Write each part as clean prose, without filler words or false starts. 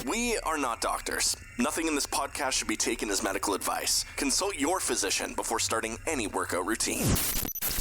We are not doctors. Nothing in this podcast should be taken as medical advice. Consult your physician before starting any workout routine.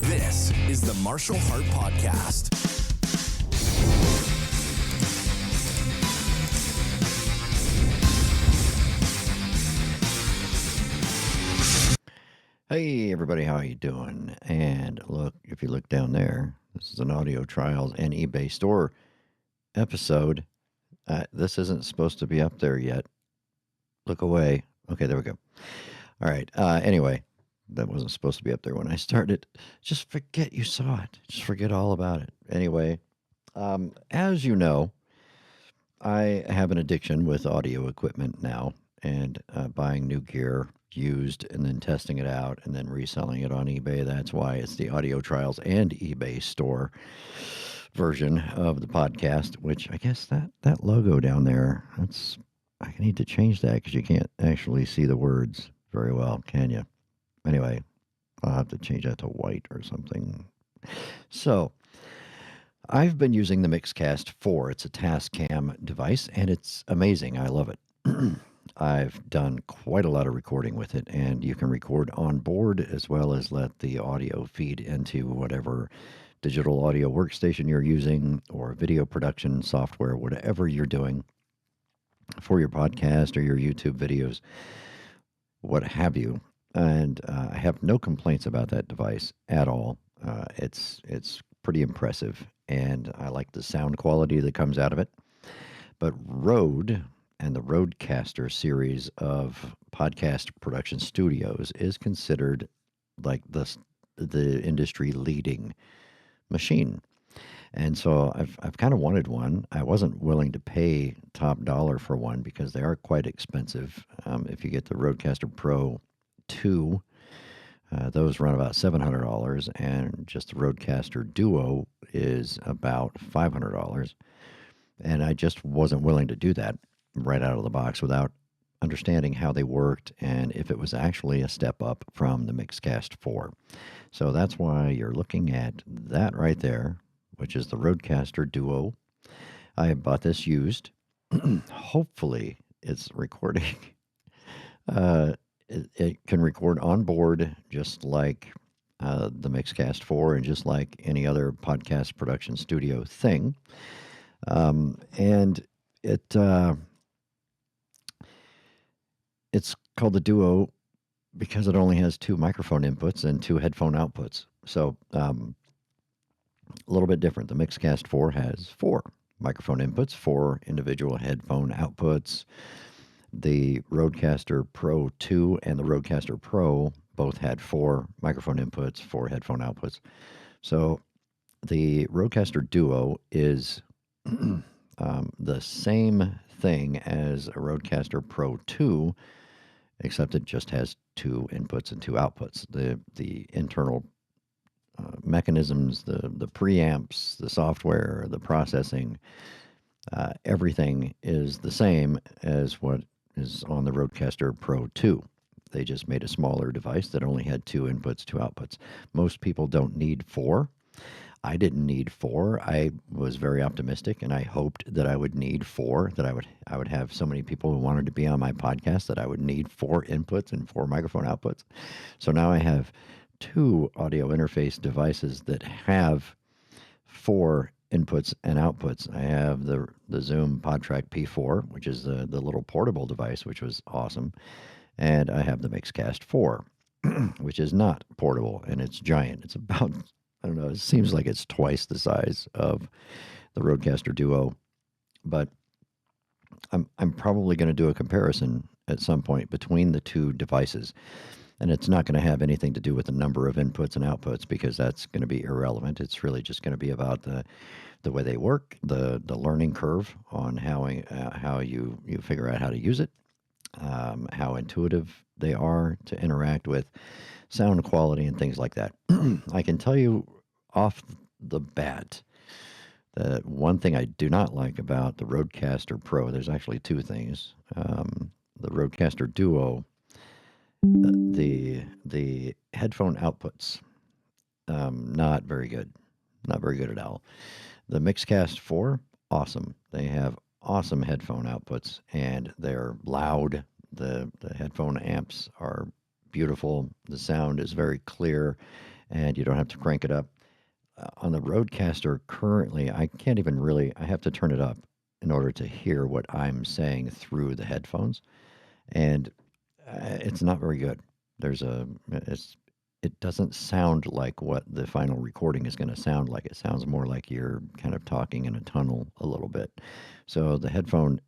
This is the Martial Heart Podcast. Hey everybody, how you doing? And look, if you look down there, this is an audio trials and eBay store episode. This isn't supposed to be up there yet. Look away. Okay, there we go. All right. Anyway, that wasn't supposed to be up there when I started. Just forget you saw it. Just forget all about it. Anyway, as you know, I have an addiction with audio equipment now and buying new gear used and then testing it out and then reselling it on eBay. That's why it's the audio trials and eBay store version of the podcast, which I guess that logo down there, I need to change that because you can't actually see the words very well, can you? Anyway, I'll have to change that to white or something. So I've been using the Mixcast 4. It's a Tascam device, and it's amazing. I love it. I've done quite a lot of recording with it, and you can record on board as well as let the audio feed into whatever digital audio workstation you're using or video production software, whatever you're doing for your podcast or your YouTube videos, what have you. And I have no complaints about that device at all. It's pretty impressive, and I like the sound quality that comes out of it. But Rode and the Rodecaster series of podcast production studios is considered like the industry leading machine. And so I've kind of wanted one. I wasn't willing to pay top dollar for one because they are quite expensive. If you get the Rodecaster Pro 2, those run about $700, and just the Rodecaster Duo is about $500. And I just wasn't willing to do that right out of the box without understanding how they worked and if it was actually a step up from the Mixcast 4. So that's why you're looking at that right there, which is the Rodecaster Duo. I bought this used. Hopefully it's recording. It can record on board just like the Mixcast 4 and just like any other podcast production studio thing. And it's called the Duo because it only has 2 microphone inputs and 2 headphone outputs. So a little bit different. The Mixcast 4 has 4 microphone inputs, 4 individual headphone outputs. The Rodecaster Pro 2 and the Rodecaster Pro both had 4 microphone inputs, 4 headphone outputs. So the Rodecaster Duo is the same thing as a Rodecaster Pro 2, except it just has 2 inputs and 2 outputs. The internal mechanisms, the preamps, the software, the processing, everything is the same as what is on the Rodecaster Pro 2. They just made a smaller device that only had 2 inputs, 2 outputs. Most people don't need 4. I didn't need 4. I was very optimistic, and I hoped that I would need 4, that I would have so many people who wanted to be on my podcast that I would need 4 inputs and 4 microphone outputs. So now I have 2 audio interface devices that have 4 inputs and outputs. I have the Zoom PodTrack P4, which is the little portable device, which was awesome. And I have the Mixcast 4, which is not portable, and it's giant. It's about, I don't know, it seems like it's twice the size of the Rodecaster Duo. But I'm probably going to do a comparison at some point between the 2 devices. And it's not going to have anything to do with the number of inputs and outputs because that's going to be irrelevant. It's really just going to be about the way they work, the learning curve on how you figure out how to use it, how intuitive they are to interact with, sound quality, and things like that. I can tell you off the bat that one thing I do not like about the Rodecaster Pro, there's actually 2 things. The Rodecaster Duo, the headphone outputs, not very good. Not very good at all. The Mixcast 4, awesome. They have awesome headphone outputs, and they're loud. The headphone amps are beautiful. The sound is very clear, and you don't have to crank it up. On the Rodecaster currently, I can't even really, I have to turn it up in order to hear what I'm saying through the headphones. And it's not very good. There's a, it's, it doesn't sound like what the final recording is going to sound like. It sounds more like you're kind of talking in a tunnel a little bit. So the headphone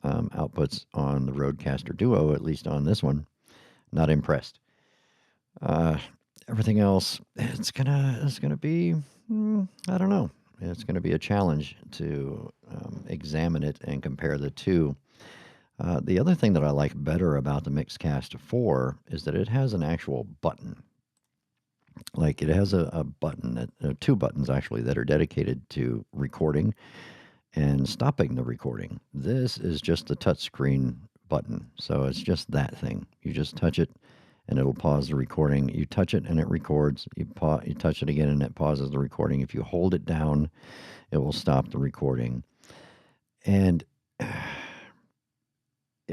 outputs on the Rodecaster Duo, at least on this one, not impressed. Uh, Everything else, it's gonna be, I don't know. It's gonna be a challenge to examine it and compare the two. The other thing that I like better about the Mixcast 4 is that it has an actual button. Like it has a button, two buttons actually, that are dedicated to recording and stopping the recording. This is just the touchscreen button. So it's just that thing. You just touch it and it'll pause the recording. You touch it and it records. You touch it again and it pauses the recording. If you hold it down, it will stop the recording. And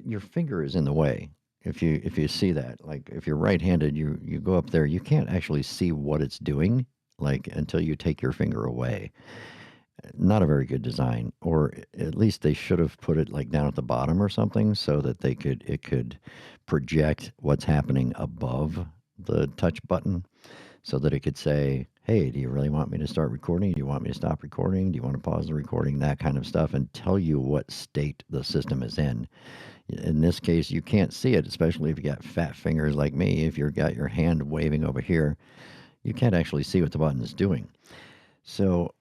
your finger is in the way. If you see that, like if you're right-handed, you go up there, you can't actually see what it's doing, like until you take your finger away. Not a very good design, or at least they should have put it like down at the bottom or something so that it could project what's happening above the touch button so that it could say, hey, do you really want me to start recording? Do you want me to stop recording? Do you want to pause the recording? That kind of stuff, and tell you what state the system is in. In this case, you can't see it, especially if you got fat fingers like me. If you've got your hand waving over here, you can't actually see what the button is doing. So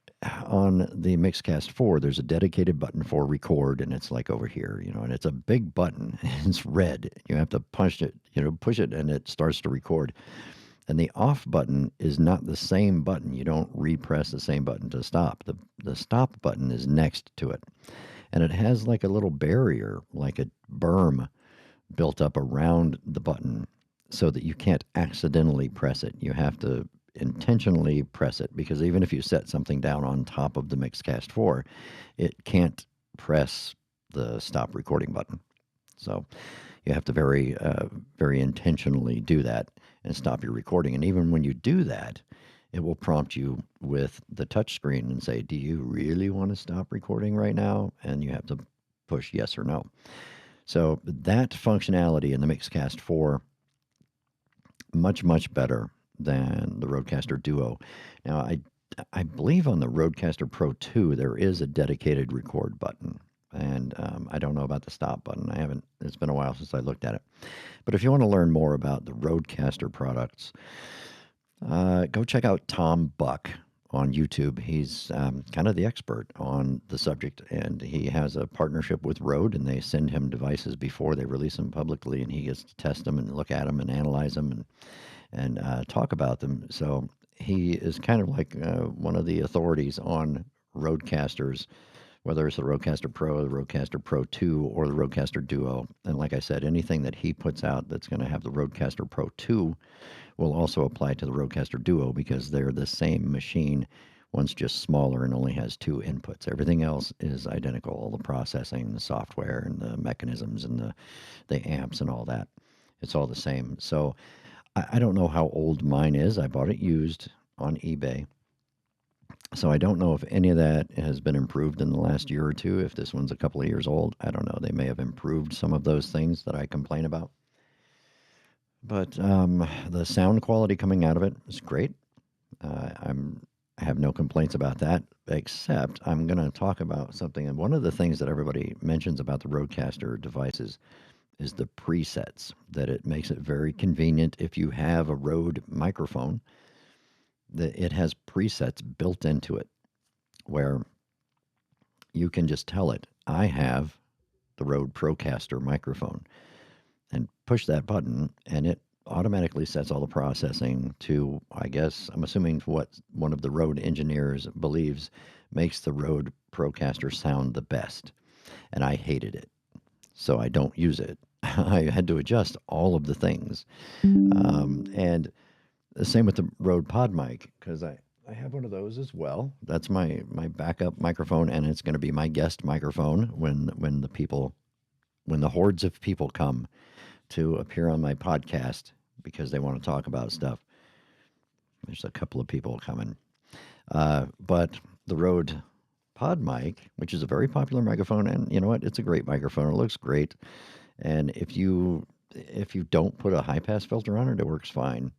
on the Mixcast 4, there's a dedicated button for record, and it's like over here, and it's a big button. It's red. You have to push it, and it starts to record. And the off button is not the same button. You don't repress the same button to stop. The stop button is next to it. And it has like a little barrier, like a berm built up around the button so that you can't accidentally press it. You have to intentionally press it, because even if you set something down on top of the Mixcast 4, it can't press the stop recording button. So you have to very intentionally do that and stop your recording. And even when you do that, it will prompt you with the touch screen and say, do you really want to stop recording right now? And you have to push yes or no. So that functionality in the Mixcast 4, much, much better than the Rodecaster Duo. Now, I believe on the Rodecaster Pro 2, there is a dedicated record button. And I don't know about the stop button. It's been a while since I looked at it. But if you want to learn more about the Rodecaster products, go check out Tom Buck on YouTube. He's kind of the expert on the subject, and he has a partnership with Rode, and they send him devices before they release them publicly, and he gets to test them and look at them and analyze them and talk about them. So he is kind of like one of the authorities on Rodecasters, whether it's the Rodecaster Pro, the Rodecaster Pro 2, or the Rodecaster Duo. And like I said, anything that he puts out that's going to have the Rodecaster Pro 2 will also apply to the Rodecaster Duo, because they're the same machine. One's just smaller and only has two inputs. Everything else is identical. All the processing, the software, and the mechanisms, and the amps and all that. It's all the same. So I don't know how old mine is. I bought it used on eBay. So I don't know if any of that has been improved in the last year or two. If this one's a couple of years old, I don't know. They may have improved some of those things that I complain about. But the sound quality coming out of it is great. I have no complaints about that, except I'm going to talk about something. And one of the things that everybody mentions about the Rodecaster devices is the presets, that it makes it very convenient if you have a Rode microphone, that it has presets built into it where you can just tell it, I have the Rode Procaster microphone, and push that button, and it automatically sets all the processing to, I guess, I'm assuming what one of the Rode engineers believes makes the Rode Procaster sound the best. And I hated it, so I don't use it. I had to adjust all of the things. And the same with the Rode Pod mic, because I have one of those as well. That's my backup microphone, and it's going to be my guest microphone when the hordes of people come to appear on my podcast because they want to talk about stuff. There's a couple of people coming, but the Rode Pod mic, which is a very popular microphone, and you know what? It's a great microphone. It looks great, and if you don't put a high pass filter on it, it works fine.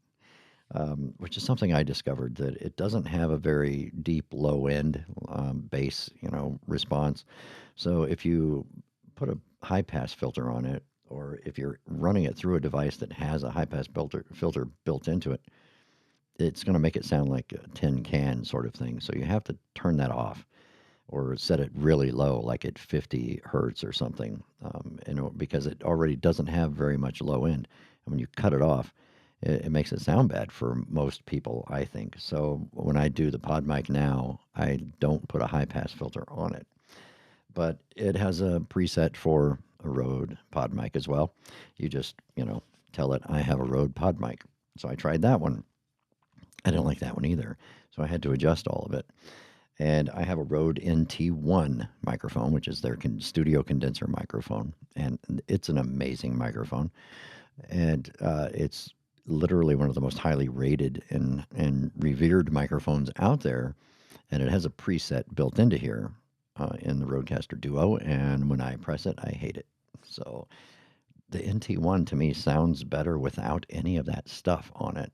Which is something I discovered that it doesn't have a very deep low end bass, response. So if you put a high pass filter on it, or if you're running it through a device that has a high pass filter built into it, it's going to make it sound like a tin can sort of thing. So you have to turn that off or set it really low, like at 50 hertz or something, because it already doesn't have very much low end. And when you cut it off, it makes it sound bad for most people, I think. So when I do the pod mic now, I don't put a high pass filter on it. But it has a preset for a Rode pod mic as well. You just, tell it I have a Rode pod mic. So I tried that one. I didn't like that one either. So I had to adjust all of it. And I have a Rode NT1 microphone, which is their studio condenser microphone. And it's an amazing microphone. And it's literally one of the most highly rated and revered microphones out there. And it has a preset built into here in the Rodecaster Duo. And when I press it, I hate it. So the NT1 to me sounds better without any of that stuff on it.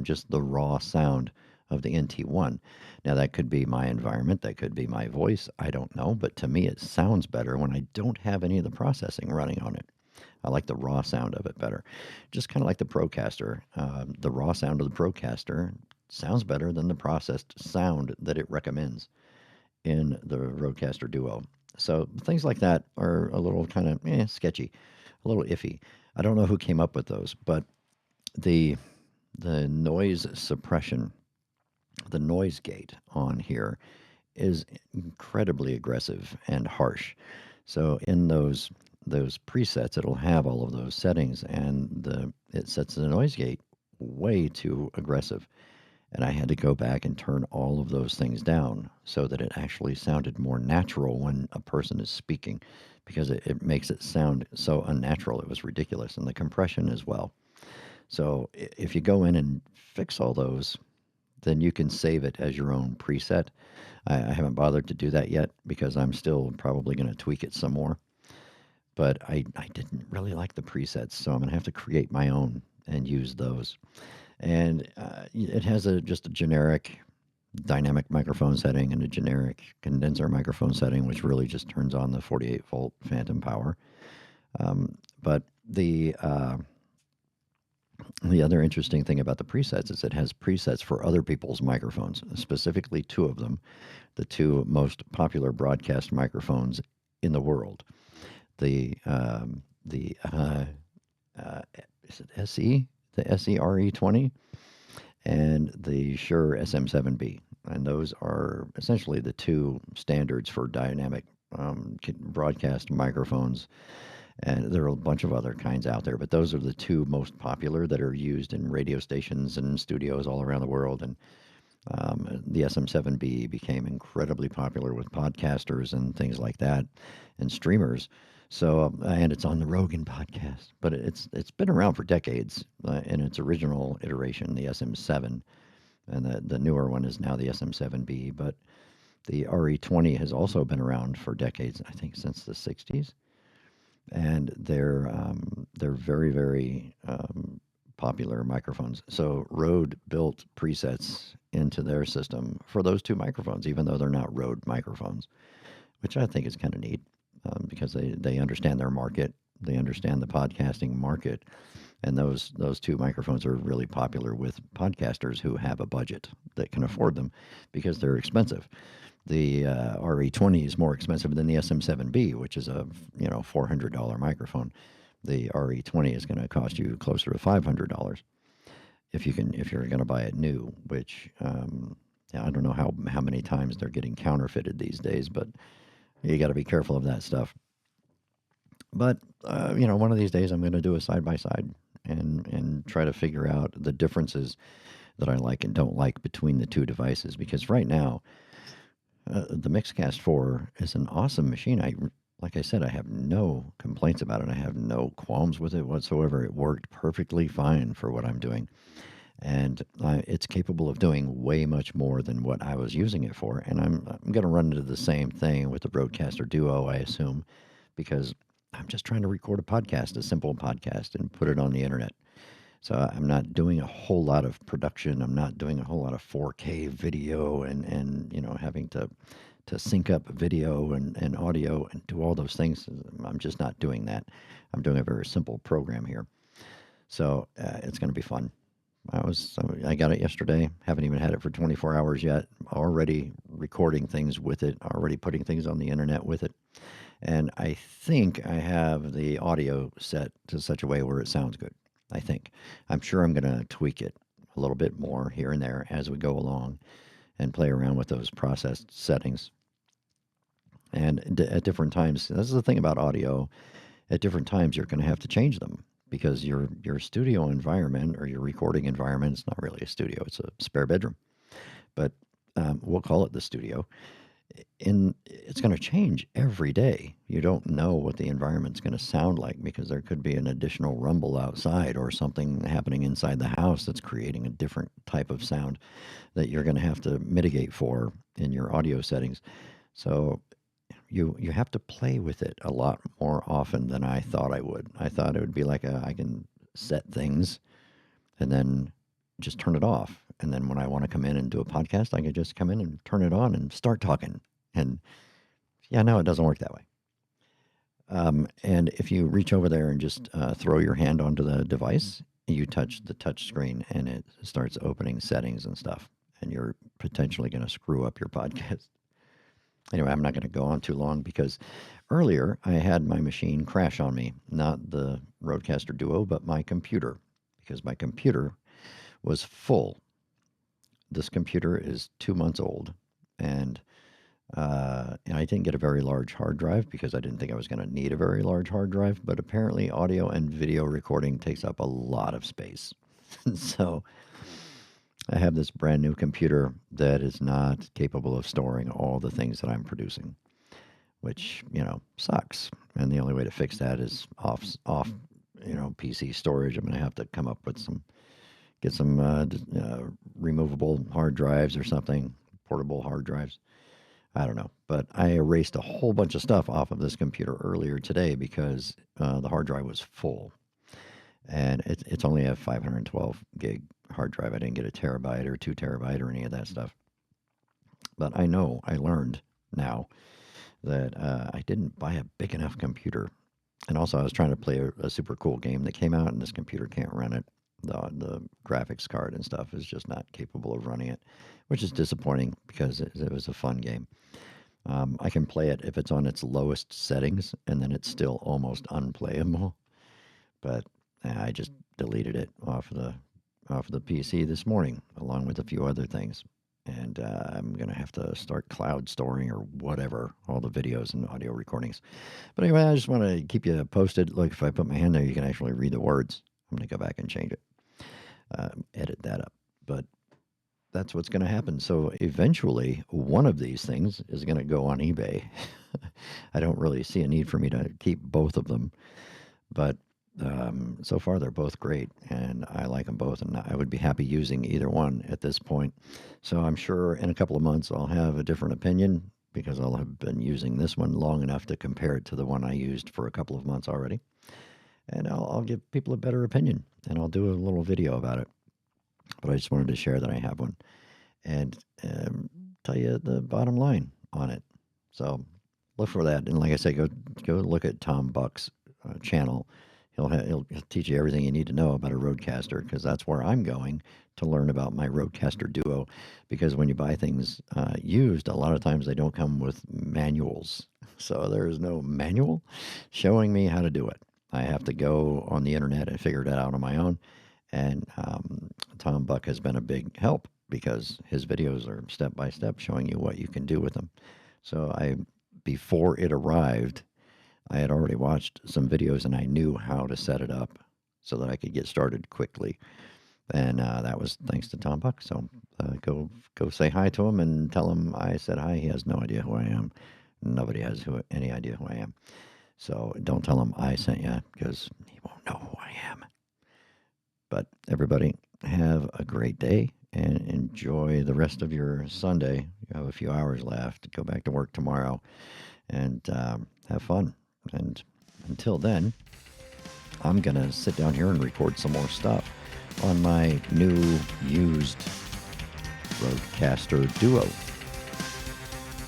Just the raw sound of the NT1. Now, that could be my environment, that could be my voice, I don't know, but to me, it sounds better when I don't have any of the processing running on it. I like the raw sound of it better. Just kind of like the Procaster. The raw sound of the Procaster sounds better than the processed sound that it recommends in the Rodecaster Duo. So things like that are a little kind of sketchy, a little iffy. I don't know who came up with those, but the noise suppression, the noise gate on here is incredibly aggressive and harsh. So in those presets, it'll have all of those settings, and it sets the noise gate way too aggressive. And I had to go back and turn all of those things down so that it actually sounded more natural when a person is speaking, because it makes it sound so unnatural. It was ridiculous. And the compression as well. So if you go in and fix all those, then you can save it as your own preset. I haven't bothered to do that yet because I'm still probably going to tweak it some more. But I didn't really like the presets, so I'm going to have to create my own and use those. And it has just a generic dynamic microphone setting and a generic condenser microphone setting, which really just turns on the 48-volt phantom power. But the other interesting thing about the presets is it has presets for other people's microphones, specifically two of them, the two most popular broadcast microphones in the world. The is it SE? The SERE20 and the Shure SM7B. And those are essentially the two standards for dynamic broadcast microphones. And there are a bunch of other kinds out there, but those are the two most popular that are used in radio stations and studios all around the world. And the SM7B became incredibly popular with podcasters and things like that, and streamers. So, and it's on the Rogan podcast, but it's been around for decades in its original iteration, the SM7, and the newer one is now the SM7B. But the RE20 has also been around for decades, I think since the 60s, and they're very, very popular microphones. So Rode built presets into their system for those two microphones, even though they're not Rode microphones, which I think is kind of neat because they understand their market, they understand the podcasting market, and those two microphones are really popular with podcasters who have a budget that can afford them because they're expensive. The RE20 is more expensive than the SM7B, which is a $400 microphone. The RE20 is going to cost you closer to $500 if you're going to buy it new. Which I don't know how many times they're getting counterfeited these days, but you got to be careful of that stuff. But one of these days I'm going to do a side by side and try to figure out the differences. that I like and don't like between the two devices, because right now, the Mixcast 4 is an awesome machine. Like I said, I have no complaints about it. I have no qualms with it whatsoever. It worked perfectly fine for what I'm doing. And it's capable of doing way much more than what I was using it for. And I'm going to run into the same thing with the Rodecaster Duo, I assume, because I'm just trying to record a podcast, a simple podcast, and put it on the internet. So I'm not doing a whole lot of production. I'm not doing a whole lot of 4K video and having to sync up video and audio and do all those things. I'm just not doing that. I'm doing a very simple program here. So it's going to be fun. I got it yesterday. Haven't even had it for 24 hours yet. Already recording things with it. Already putting things on the internet with it. And I think I have the audio set to such a way where it sounds good. I think. I'm sure I'm going to tweak it a little bit more here and there as we go along and play around with those processed settings. And at different times, this is the thing about audio. At different times, you're going to have to change them, because your studio environment or your recording environment, it's not really a studio, it's a spare bedroom. But we'll call it the studio. It's going to change every day. You don't know what the environment's going to sound like, because there could be an additional rumble outside or something happening inside the house that's creating a different type of sound that you're going to have to mitigate for in your audio settings. So you have to play with it a lot more often than I thought I would. I thought it would be like I can set things and then just turn it off. And then when I want to come in and do a podcast, I can just come in and turn it on and start talking. And yeah, no, it doesn't work that way. And if you reach over there and just throw your hand onto the device, you touch the touch screen and it starts opening settings and stuff. And you're potentially going to screw up your podcast. Anyway, I'm not going to go on too long, because earlier I had my machine crash on me, not the Rodecaster Duo, but my computer, because my computer was full. This computer is 2 months old, and I didn't get a very large hard drive because I didn't think I was going to need a very large hard drive, but apparently audio and video recording takes up a lot of space. So I have this brand new computer that is not capable of storing all the things that I'm producing, which, sucks. And the only way to fix that is off, PC storage. I'm going to have to come up with get some removable hard drives or something, portable hard drives. I don't know. But I erased a whole bunch of stuff off of this computer earlier today because the hard drive was full. And it's only a 512 gig hard drive. I didn't get a terabyte or 2 terabyte or any of that stuff. But I learned now that I didn't buy a big enough computer. And also I was trying to play a super cool game that came out, and this computer can't run it. The graphics card and stuff is just not capable of running it, which is disappointing because it was a fun game. I can play it if it's on its lowest settings, and then it's still almost unplayable. But I just deleted it off the PC this morning, along with a few other things. And I'm going to have to start cloud storing or whatever, all the videos and audio recordings. But anyway, I just want to keep you posted. Look, if I put my hand there, you can actually read the words. I'm going to go back and change it, edit that up. But that's what's going to happen. So eventually, one of these things is going to go on eBay. I don't really see a need for me to keep both of them. But so far, they're both great, and I like them both, and I would be happy using either one at this point. So I'm sure in a couple of months I'll have a different opinion, because I'll have been using this one long enough to compare it to the one I used for a couple of months already. And I'll give people a better opinion, and I'll do a little video about it. But I just wanted to share that I have one and tell you the bottom line on it. So look for that. And like I say, go look at Tom Buck's channel. He'll teach you everything you need to know about a Rodecaster, because that's where I'm going to learn about my Rodecaster Duo. Because when you buy things used, a lot of times they don't come with manuals. So there is no manual showing me how to do it. I have to go on the internet and figure it out on my own. And Tom Buck has been a big help, because his videos are step by step showing you what you can do with them. So before it arrived, I had already watched some videos and I knew how to set it up so that I could get started quickly. And that was thanks to Tom Buck. So go say hi to him and tell him I said hi. He has no idea who I am. Nobody has any idea who I am. So don't tell him I sent you because he won't know who I am. But everybody, have a great day and enjoy the rest of your Sunday. You have a few hours left. Go back to work tomorrow and have fun. And until then, I'm going to sit down here and record some more stuff on my new used Rodecaster Duo.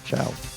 Ciao.